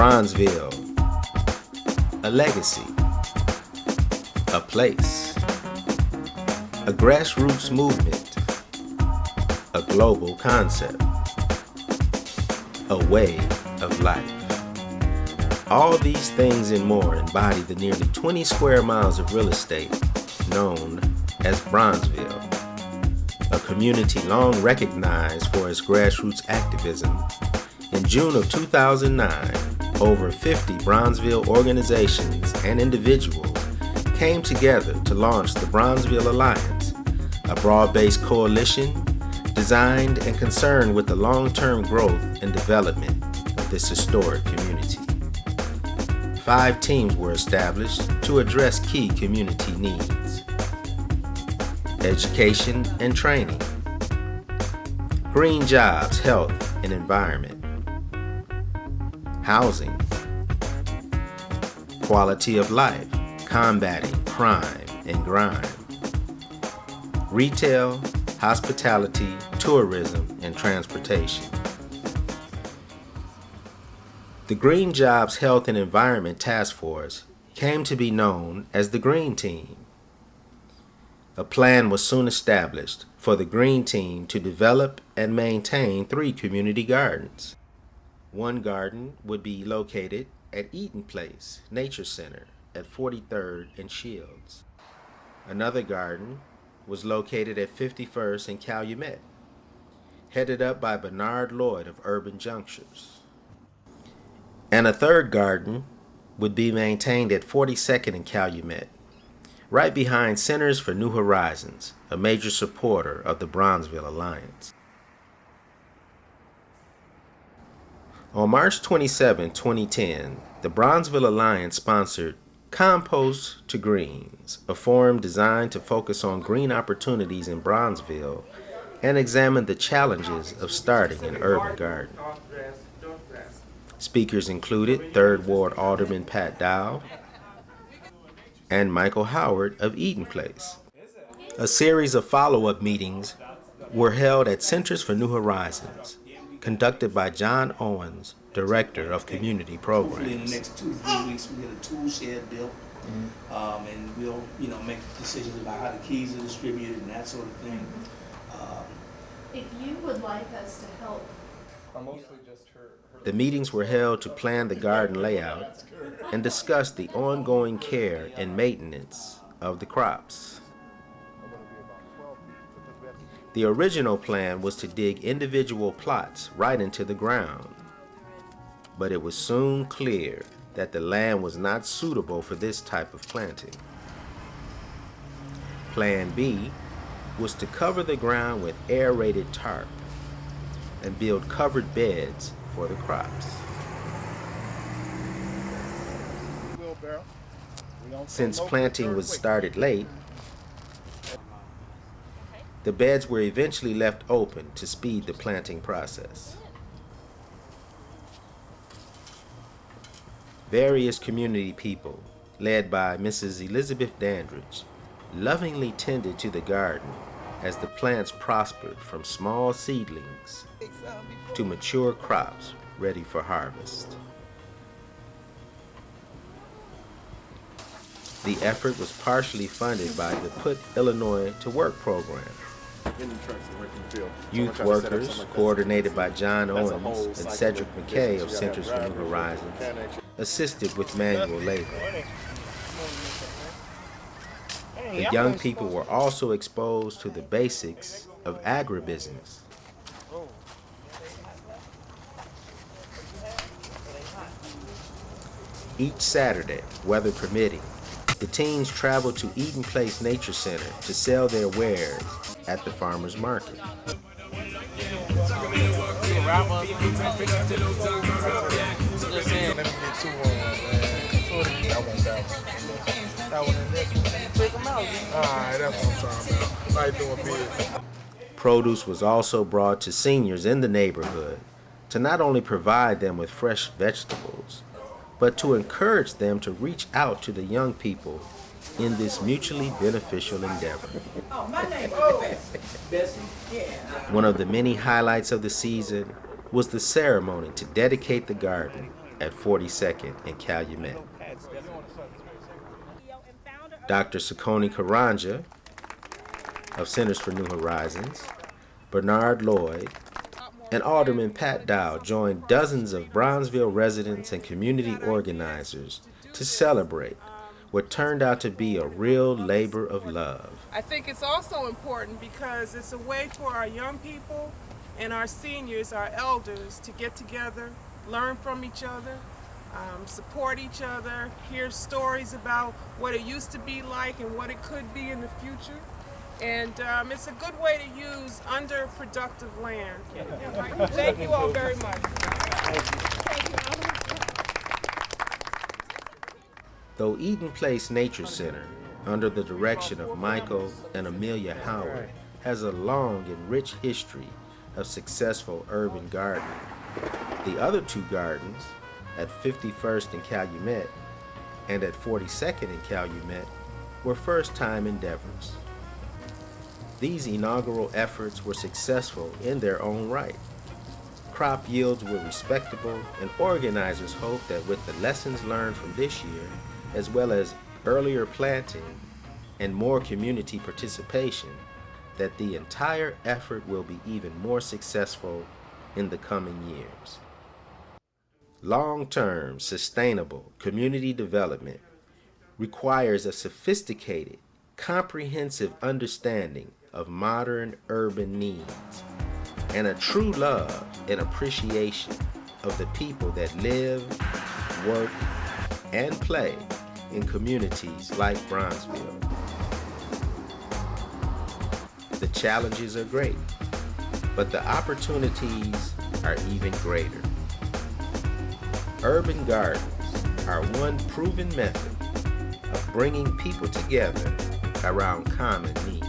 Bronzeville, a legacy, a place, a grassroots movement, a global concept, a way of life. All these things and more embody the nearly 20 square miles of real estate known as Bronzeville, a community long recognized for its grassroots activism. In June of 2009, over 50 Bronzeville organizations and individuals came together to launch the Bronzeville Alliance, a broad-based coalition designed and concerned with the long-term growth and development of this historic community. 5 teams were established to address key community needs: education and training, green jobs, health and environment, housing, quality of life, combating crime and grime, retail, hospitality, tourism, and transportation. The Green Jobs, Health, and Environment Task Force came to be known as the Green Team. A plan was soon established for the Green Team to develop and maintain 3 community gardens. One garden would be located at Eaton Place Nature Center at 43rd and Shields. Another garden was located at 51st and Calumet, headed up by Bernard Lloyd of Urban Junctures. And a third garden would be maintained at 42nd and Calumet, right behind Centers for New Horizons, a major supporter of the Bronzeville Alliance. On March 27, 2010, the Bronzeville Alliance sponsored Compost to Greens, a forum designed to focus on green opportunities in Bronzeville and examine the challenges of starting an urban garden. Speakers included 3rd Ward Alderman Pat Dow and Michael Howard of Eaton Place. A series of follow-up meetings were held at Centers for New Horizons, conducted by John Owens, Director of Community Programs. Hopefully in the next 2-3 weeks we get a tool shed built, and we'll make decisions about how the keys are distributed and that sort of thing. If you would like us to help. The meetings were held to plan the garden layout and discuss the ongoing care and maintenance of the crops. The original plan was to dig individual plots right into the ground, but it was soon clear that the land was not suitable for this type of planting. Plan B was to cover the ground with aerated tarp and build covered beds for the crops. Since planting was started late, the beds were eventually left open to speed the planting process. Various community people, led by Mrs. Elizabeth Dandridge, lovingly tended to the garden as the plants prospered from small seedlings to mature crops ready for harvest. The effort was partially funded by the Put Illinois to Work program. Youth workers, coordinated by John Owens and Cedric McKay of Centers for New Horizons, assisted with manual labor. The young people were also exposed to the basics of agribusiness. Each Saturday, weather permitting, the teens traveled to Eaton Place Nature Center to sell their wares at the farmers market. Produce was also brought to seniors in the neighborhood to not only provide them with fresh vegetables, but to encourage them to reach out to the young people in this mutually beneficial endeavor. One of the many highlights of the season was the ceremony to dedicate the garden at 42nd and Calumet. Dr. Sakoni Karanja of Centers for New Horizons, Bernard Lloyd, and Alderman Pat Dow joined dozens of Bronzeville residents and community organizers to celebrate what turned out to be a real labor of love. I think it's also important because it's a way for our young people and our seniors, our elders, to get together, learn from each other, support each other, hear stories about what it used to be like and what it could be in the future. And it's a good way to use underproductive land. Thank you all very much. Though Eden Place Nature Center, under the direction of Michael and Amelia Howard, has a long and rich history of successful urban gardening, the other two gardens, at 51st and Calumet and at 42nd and Calumet, were first-time endeavors. These inaugural efforts were successful in their own right. Crop yields were respectable, and organizers hoped that with the lessons learned from this year, as well as earlier planting and more community participation, that the entire effort will be even more successful in the coming years. Long-term, sustainable community development requires a sophisticated, comprehensive understanding of modern urban needs and a true love and appreciation of the people that live, work, and play in communities like Bronzeville. The challenges are great, but the opportunities are even greater. Urban gardens are one proven method of bringing people together around common needs.